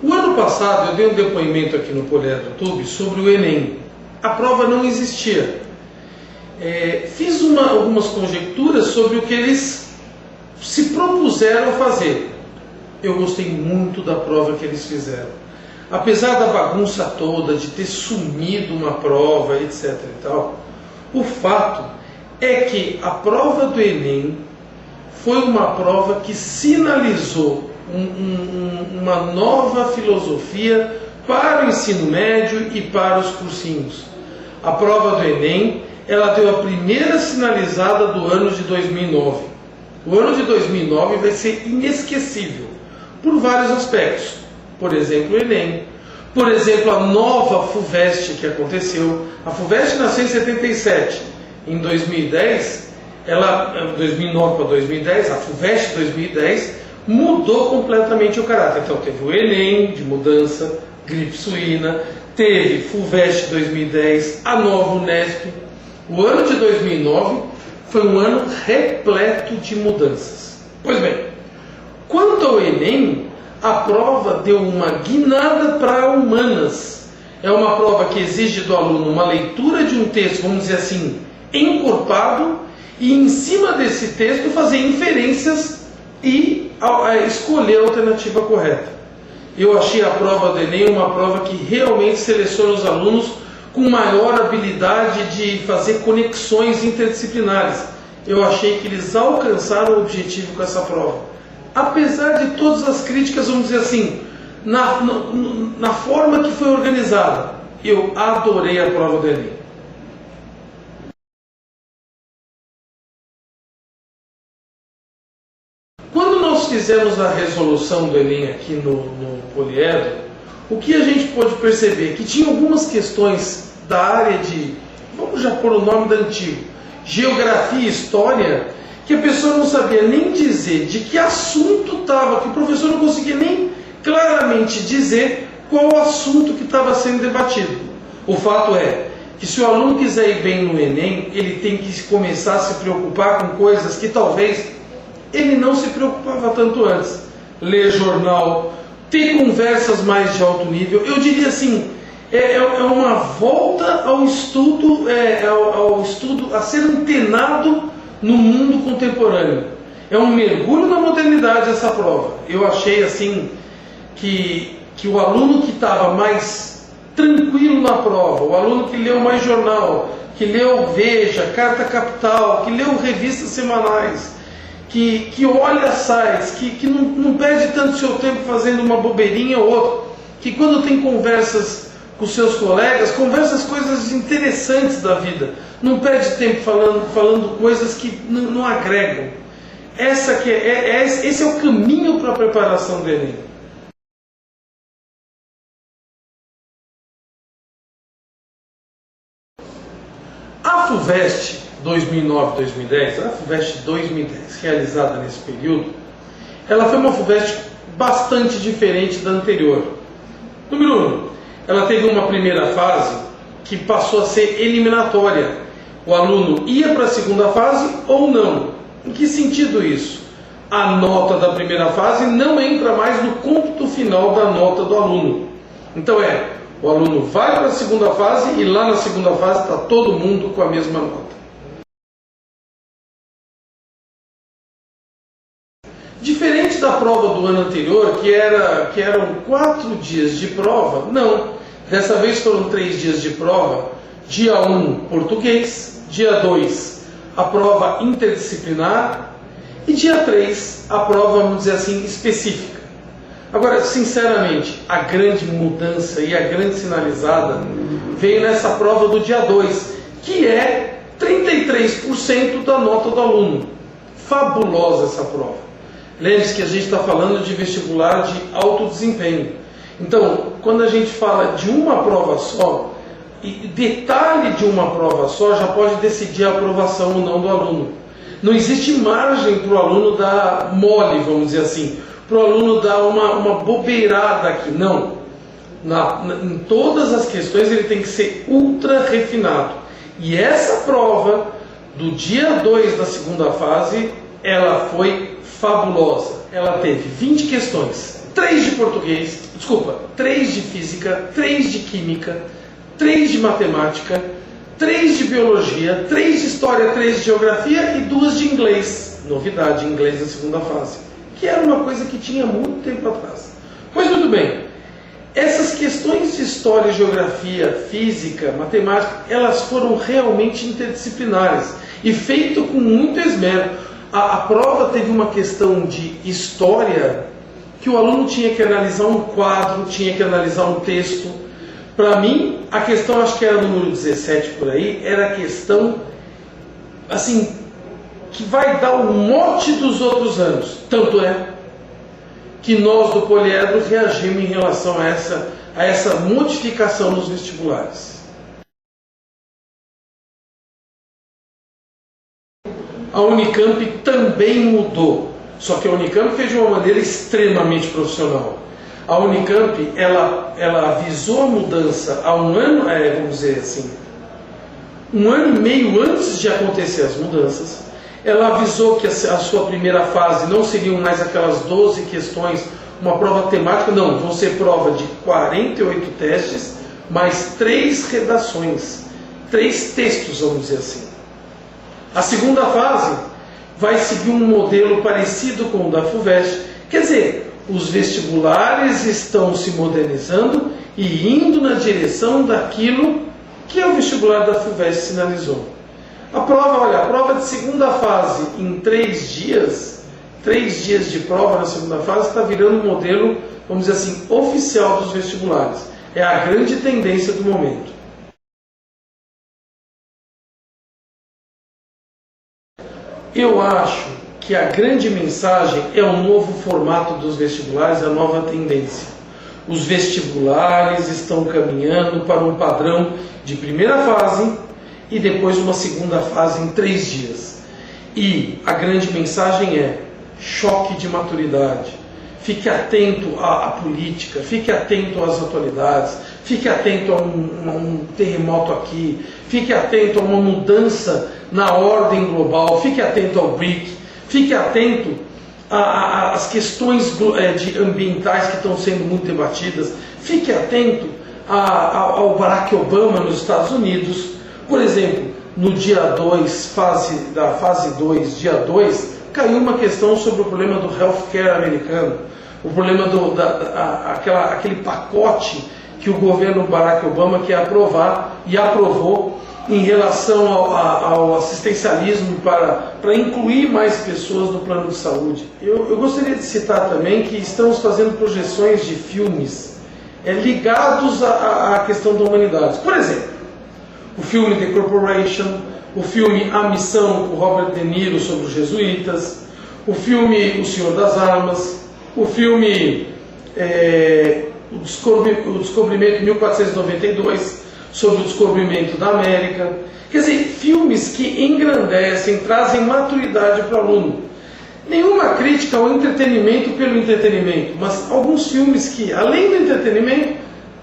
O ano passado eu dei um depoimento aqui no PoliedoTube sobre o Enem. A prova não existia. Fiz algumas conjecturas sobre o que eles se propuseram a fazer. Eu gostei muito da prova que eles fizeram. Apesar da bagunça toda, de ter sumido uma prova, etc. e tal, o fato é que a prova do Enem foi uma prova que sinalizou uma nova filosofia para o ensino médio e para os cursinhos. A prova do Enem, ela deu a primeira sinalizada do ano de 2009. O ano de 2009 vai ser inesquecível por vários aspectos. Por exemplo, o Enem. Por exemplo, a nova FUVEST que aconteceu. A FUVEST nasceu em 77. Em 2010, 2009 para 2010, a FUVEST 2010 mudou completamente o caráter. Então teve o Enem de mudança, gripe suína, teve FUVEST 2010, a nova Unesp. O ano de 2009 foi um ano repleto de mudanças. Pois bem, quanto ao Enem, a prova deu uma guinada para humanas. É uma prova que exige do aluno uma leitura de um texto, vamos dizer assim, encorpado, e em cima desse texto fazer inferências e escolher a alternativa correta. Eu achei a prova do Enem uma prova que realmente seleciona os alunos com maior habilidade de fazer conexões interdisciplinares. Eu achei que eles alcançaram o objetivo com essa prova. Apesar de todas as críticas, vamos dizer assim, na forma que foi organizada, eu adorei a prova do Enem. Quando nós fizemos a resolução do Enem aqui no Poliedo, o que a gente pôde perceber? Que tinha algumas questões da área de, vamos já pôr o nome da antigo, geografia e história, que a pessoa não sabia nem dizer de que assunto estava, que o professor não conseguia nem claramente dizer qual o assunto que estava sendo debatido. O fato é que se o aluno quiser ir bem no Enem, ele tem que começar a se preocupar com coisas que talvez ele não se preocupava tanto antes. Ler jornal, ter conversas mais de alto nível. Eu diria assim, é uma volta ao estudo, a ser antenado no mundo contemporâneo. É um mergulho na modernidade essa prova. Eu achei assim que o aluno que estava mais tranquilo na prova, o aluno que leu mais jornal, que leu Veja, Carta Capital, que leu revistas semanais, que olha sites, que não perde tanto seu tempo fazendo uma bobeirinha ou outra, que quando tem conversas com seus colegas, conversa as coisas interessantes da vida, não perde tempo falando coisas que não agregam. Esse é o caminho para a preparação do Enem. A FUVEST 2009-2010, a FUVEST 2010, realizada nesse período, ela foi uma FUVEST bastante diferente da anterior. Número 1, ela teve uma primeira fase que passou a ser eliminatória. O aluno ia para a segunda fase ou não. Em que sentido isso? A nota da primeira fase não entra mais no cômputo final da nota do aluno. Então o aluno vai para a segunda fase e lá na segunda fase está todo mundo com a mesma nota. Diferente da prova do ano anterior, que eram 4 dias de prova, não. Dessa vez foram 3 dias de prova. Dia 1, português. Dia 2, a prova interdisciplinar. E dia 3, a prova, vamos dizer assim, específica. Agora, sinceramente, a grande mudança e a grande sinalizada veio nessa prova do dia 2, que é 33% da nota do aluno. Fabulosa essa prova. Lembre-se que a gente está falando de vestibular de alto desempenho. Então, quando a gente fala de uma prova só, e detalhe de uma prova só já pode decidir a aprovação ou não do aluno. Não existe margem para o aluno dar mole, vamos dizer assim, para o aluno dar uma bobeirada aqui. Não. Em todas as questões ele tem que ser ultra refinado. E essa prova do dia 2 da segunda fase, ela foi fabulosa. Ela teve 20 questões. 3 de português, desculpa, 3 de física, 3 de química, 3 de matemática, 3 de biologia, 3 de história, 3 de geografia e 2 de inglês. Novidade, inglês na segunda fase, que era uma coisa que tinha muito tempo atrás. Pois muito bem, essas questões de história, geografia, física, matemática, elas foram realmente interdisciplinares e feito com muito esmero. A prova teve uma questão de história que o aluno tinha que analisar um quadro, tinha que analisar um texto. Para mim, a questão, acho que era número 17 por aí, era a questão, assim, que vai dar o mote dos outros anos. Tanto é que nós do Poliedro reagimos em relação a essa modificação nos vestibulares. A Unicamp também mudou, só que a Unicamp fez de uma maneira extremamente profissional. A Unicamp, ela avisou a mudança há um ano, vamos dizer assim, 1 ano e meio antes de acontecer as mudanças. Ela avisou que a sua primeira fase não seriam mais aquelas 12 questões, uma prova temática, não, vão ser prova de 48 testes, mais 3 redações, 3 textos, vamos dizer assim. A segunda fase vai seguir um modelo parecido com o da FUVEST, quer dizer, os vestibulares estão se modernizando e indo na direção daquilo que o vestibular da FUVEST sinalizou. A prova, olha, a prova de segunda fase em 3 dias, 3 dias de prova na segunda fase, está virando um modelo, vamos dizer assim, oficial dos vestibulares. É a grande tendência do momento. Eu acho que a grande mensagem é o novo formato dos vestibulares, a nova tendência. Os vestibulares estão caminhando para um padrão de primeira fase e depois uma segunda fase em 3 dias. E a grande mensagem é choque de maturidade. Fique atento à política, fique atento às atualidades, fique atento a um terremoto aqui, fique atento a uma mudança na ordem global, fique atento ao BRIC, fique atento às questões ambientais que estão sendo muito debatidas, fique atento ao Barack Obama nos Estados Unidos. Por exemplo, no dia 2, fase 2, dia 2, caiu uma questão sobre o problema do healthcare americano, o problema aquele pacote que o governo Barack Obama quer aprovar e aprovou em relação ao assistencialismo para incluir mais pessoas no plano de saúde. Eu gostaria de citar também que estamos fazendo projeções de filmes ligados à questão da humanidade. Por exemplo, o filme The Corporation, o filme A Missão, com Robert De Niro sobre os jesuítas, o filme O Senhor das Armas, o filme O Descobrimento 1492, sobre o descobrimento da América. Quer dizer, filmes que engrandecem, trazem maturidade para o aluno. Nenhuma crítica ao entretenimento pelo entretenimento, mas alguns filmes que, além do entretenimento,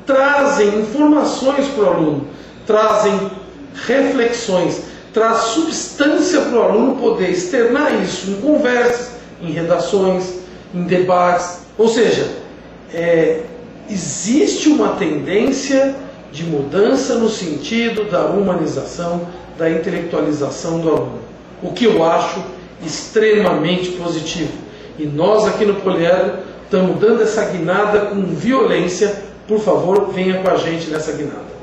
trazem informações para o aluno, trazem reflexões, traz substância para o aluno poder externar isso em conversas, em redações, em debates. Ou seja, existe uma tendência de mudança no sentido da humanização, da intelectualização do aluno, o que eu acho extremamente positivo. E nós aqui no Poliedro estamos dando essa guinada com violência. Por favor, venha com a gente nessa guinada.